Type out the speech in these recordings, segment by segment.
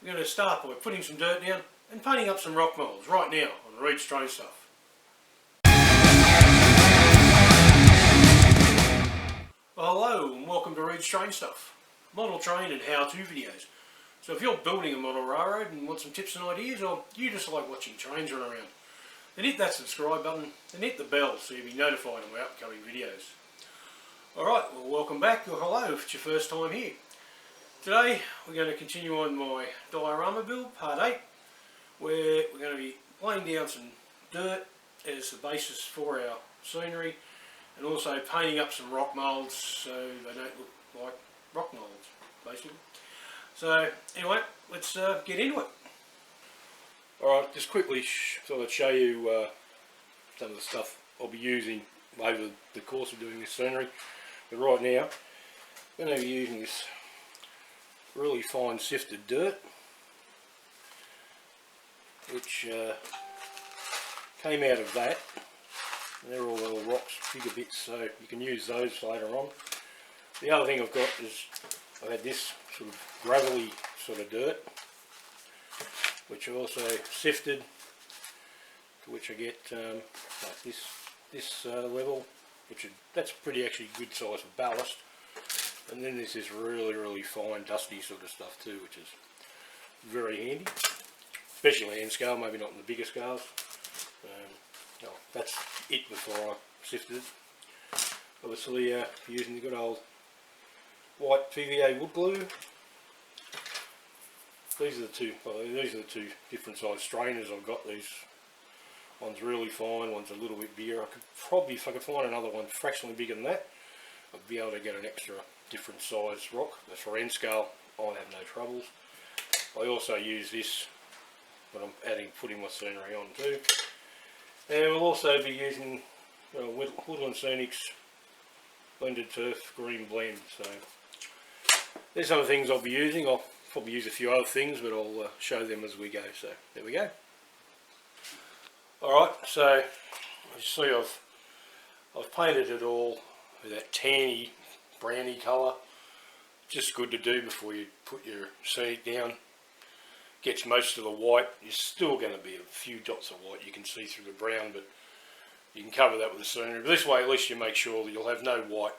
We're going to start by putting some dirt down and painting up some rock moulds right now on Reed's Train Stuff. Well, hello and welcome to Reed's Train Stuff, model train and how-to videos. So if you're building a model railroad and want some tips and ideas, or you just like watching trains run around, then hit that subscribe button and hit the bell so you'll be notified of my upcoming videos. Alright, well welcome back, or hello if it's your first time here. Today we're going to continue on my diorama build, part 8, where we're going to be laying down some dirt as the basis for our scenery and also painting up some rock moulds so they don't look like rock moulds, basically. So anyway, let's get into it. Alright, just quickly thought I'd show you some of the stuff I'll be using over the course of doing this scenery. But right now, I'm going to be using this really fine sifted dirt, which came out of that. And they're all little rocks, bigger bits, so you can use those later on. The other thing I've got is I had this sort of gravelly sort of dirt, which I also sifted, to which I get like this level, that's pretty actually good size for ballast. And then there's this really fine dusty sort of stuff too, which is very handy, especially land scale, maybe not in the bigger scales. That's it before I sifted it. Obviously using the good old white PVA wood glue. These are the two different size strainers I've got. These one's really fine, one's a little bit bigger. I could probably, if I could find another one fractionally bigger than that, I'd be able to get an extra different size rock. But for end scale, I'd have no troubles. I also use this when I'm putting my scenery on too. And we'll also be using Woodland Scenics blended turf green blend. So there's some things I'll be using. I'll probably use a few other things, but I'll show them as we go. So there we go. Alright, so you see I've painted it all with that tanny, browny colour. Just good to do before you put your scenic down. Gets most of the white. There's still going to be a few dots of white you can see through the brown, but you can cover that with the scenery. But this way at least you make sure that you'll have no white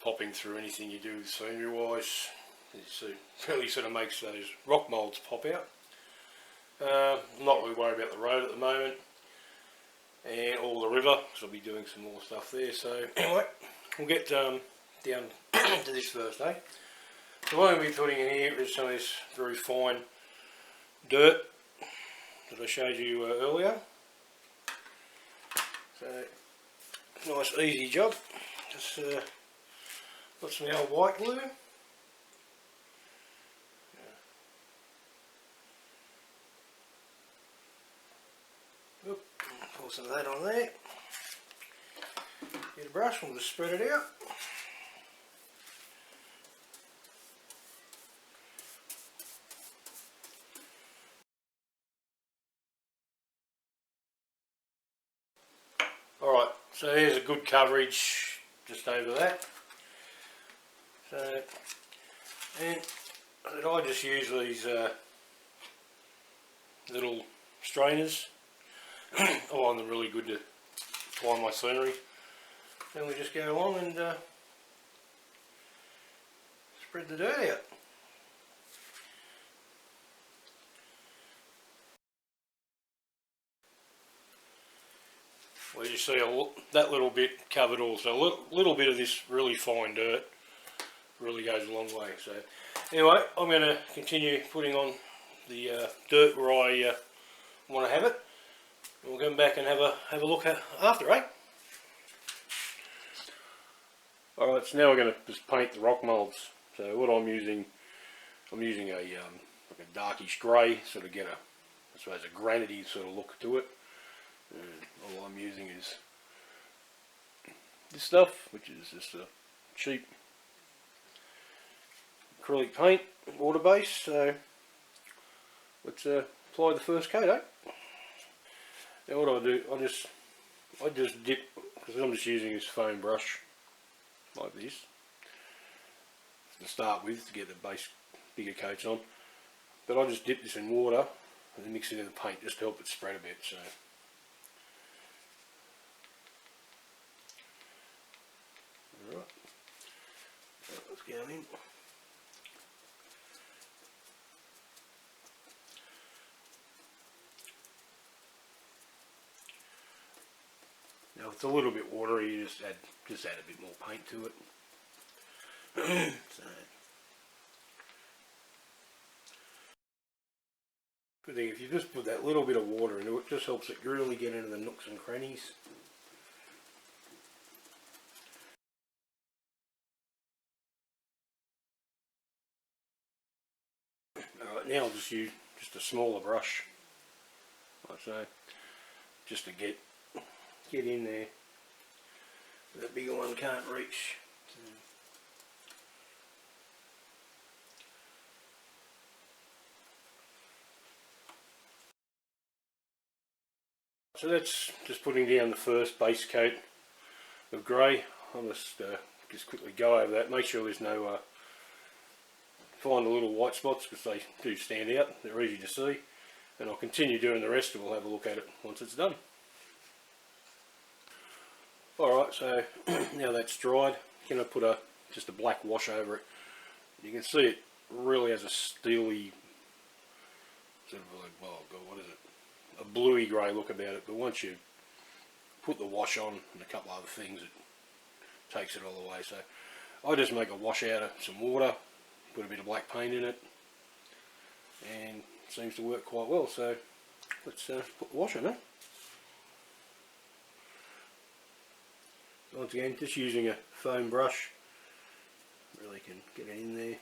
popping through anything you do scenery wise. It really sort of makes those rock moulds pop out. I'm not really worried about the road at the moment, and or the river, because I'll be doing some more stuff there. So anyway, we'll get down to this first, eh? So what I'm going to be putting in here is some of this very fine dirt that I showed you earlier. So nice easy job. Just got some old white glue. Pour some of that on there. Get a brush, we'll just spread it out. Alright, so there's a good coverage just over that. So, and I just use these little strainers. I find them really good to apply my scenery. Then we just go along and spread the dirt out. Well, you see that little bit covered also. A little bit of this really fine dirt really goes a long way. So anyway, I'm going to continue putting on the dirt where I want to have it. And we'll come back and have a look after, eh? Alright, so now we're going to just paint the rock moulds. So what I'm using a like a darkish grey, sort of get I suppose a granity sort of look to it. And all I'm using is this stuff, which is just a cheap acrylic paint, water based. So let's apply the first coat, eh? Now what I do, I just dip, because I'm just using this foam brush like this to start with to get the base bigger coats on. but I just dip this in water and then mix it in the paint just to help it spread a bit. So. Alright, let's go in. Now it's a little bit watery, you just add a bit more paint to it. So, good thing if you just put that little bit of water into it, it just helps it really get into the nooks and crannies. Alright, now I'll just use a smaller brush, like so, just to get in there. The bigger one can't reach. So that's just putting down the first base coat of grey. I'll just quickly go over that, make sure there's no find the little white spots because they do stand out, they're easy to see, and I'll continue doing the rest and we'll have a look at it once it's done. Alright, so now that's dried, I'm going to put just a black wash over it. You can see it really has a steely, sort of like, oh God, what is it? A bluey grey look about it, but once you put the wash on and a couple other things, it takes it all away. So I just make a wash out of some water, put a bit of black paint in it, and it seems to work quite well. So let's put the wash in it. Once again, just using a foam brush, really can get it in there.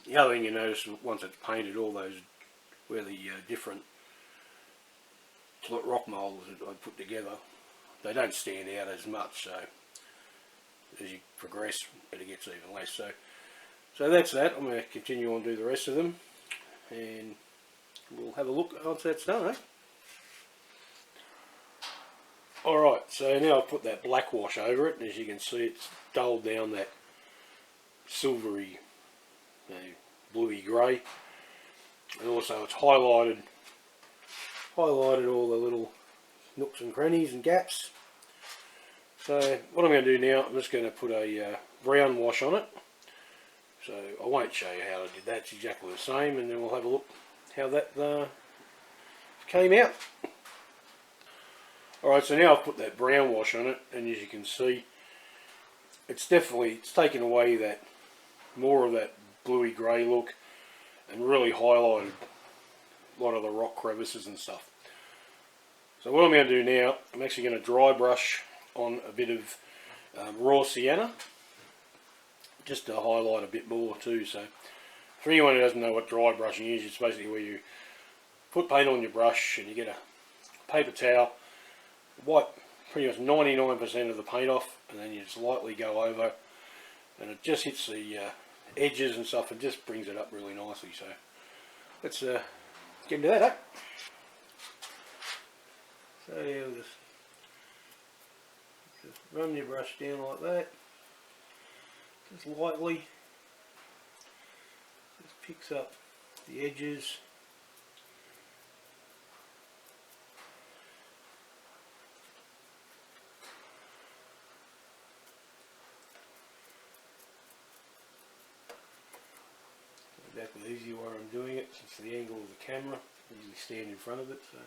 The other thing you notice once it's painted, all those where the different rock moulds that I put together, they don't stand out as much. So as you progress, it gets even less. So that's that. I'm going to continue on and do the rest of them, and we'll have a look once that's done. Eh? Alright, so now I've put that black wash over it, and as you can see, it's dulled down that silvery, bluey grey, and also it's highlighted all the little nooks and crannies and gaps. So what I'm going to do now, I'm just going to put a brown wash on it. So I won't show you how I did that, it's exactly the same, and then we'll have a look how that came out. Alright, so now I've put that brown wash on it, and as you can see, it's taken away that more of that bluey grey look and really highlighted a lot of the rock crevices and stuff. So what I'm going to do now, I'm actually going to dry brush on a bit of raw sienna, just to highlight a bit more too. So for anyone who doesn't know what dry brushing is, it's basically where you put paint on your brush and you get a paper towel, wipe pretty much 99% of the paint off, and then you just lightly go over, and it just hits the edges and stuff and just brings it up really nicely. So let's get into that. Eh? So yeah, we'll just run your brush down like that, just lightly, just picks up the edges. Exactly easy where I'm doing it, since the angle of the camera, I usually stand in front of it. So.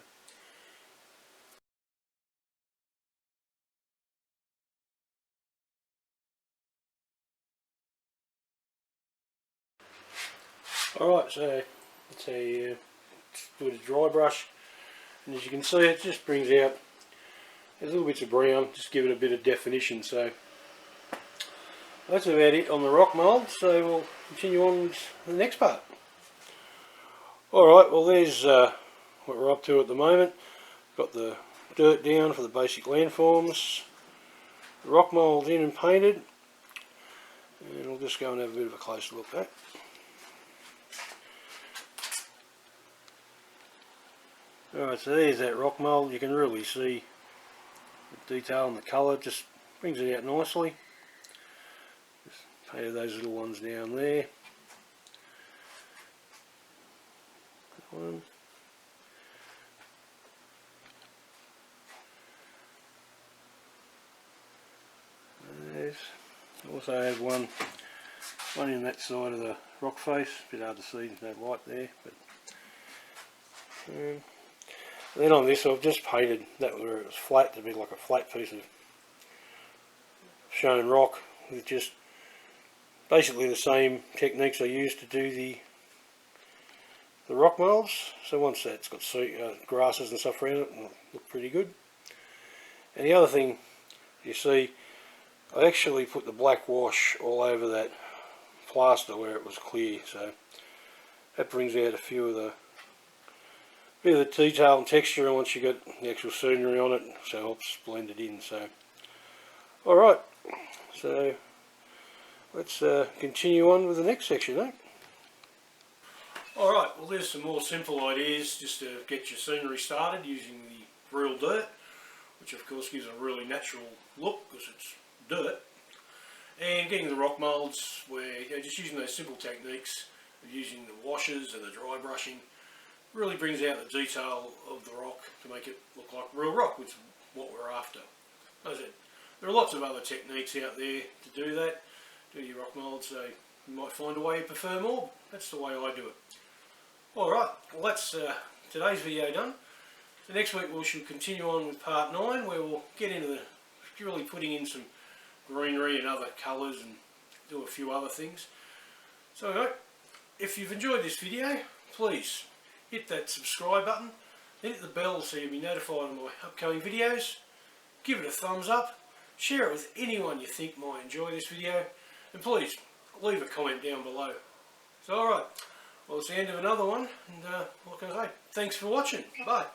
Alright, so let's put a dry brush, and as you can see, it just brings out a little bits of brown, just give it a bit of definition. So that's about it on the rock mould, so we'll continue on with the next part. Alright, well there's what we're up to at the moment. Got the dirt down for the basic landforms, the rock mould in and painted, and we'll just go and have a bit of a closer look at that. Alright, so there's that rock mould. You can really see the detail and the colour, just brings it out nicely. Just painted those little ones down there. That one. There's also have one in that side of the rock face. A bit hard to see, there's no light there, but then on this I've just painted that where it was flat to be like a flat piece of shown rock with just basically the same techniques I used to do the rock moulds. So once that's got grasses and stuff around it, it'll look pretty good. And the other thing you see, I actually put the black wash all over that plaster where it was clear, so that brings out a few of the bit of the detail and texture once you get the actual scenery on it, so it helps blend it in. So alright, so let's continue on with the next section, eh? Alright, well there's some more simple ideas just to get your scenery started using the real dirt, which of course gives a really natural look because it's dirt. And getting the rock moulds where just using those simple techniques of using the washes and the dry brushing really brings out the detail of the rock to make it look like real rock, which is what we're after. As I said, there are lots of other techniques out there to do that, do your rock moulds, so you might find a way you prefer more. That's the way I do it. Alright, well that's today's video done. So next week we should continue on with part 9 where we'll get into the really putting in some greenery and other colours and do a few other things. So anyway, if you've enjoyed this video, please hit that subscribe button, then hit the bell so you'll be notified of my upcoming videos. Give it a thumbs up, share it with anyone you think might enjoy this video, and please leave a comment down below. So alright, well it's the end of another one, and what can I say? Thanks for watching, bye.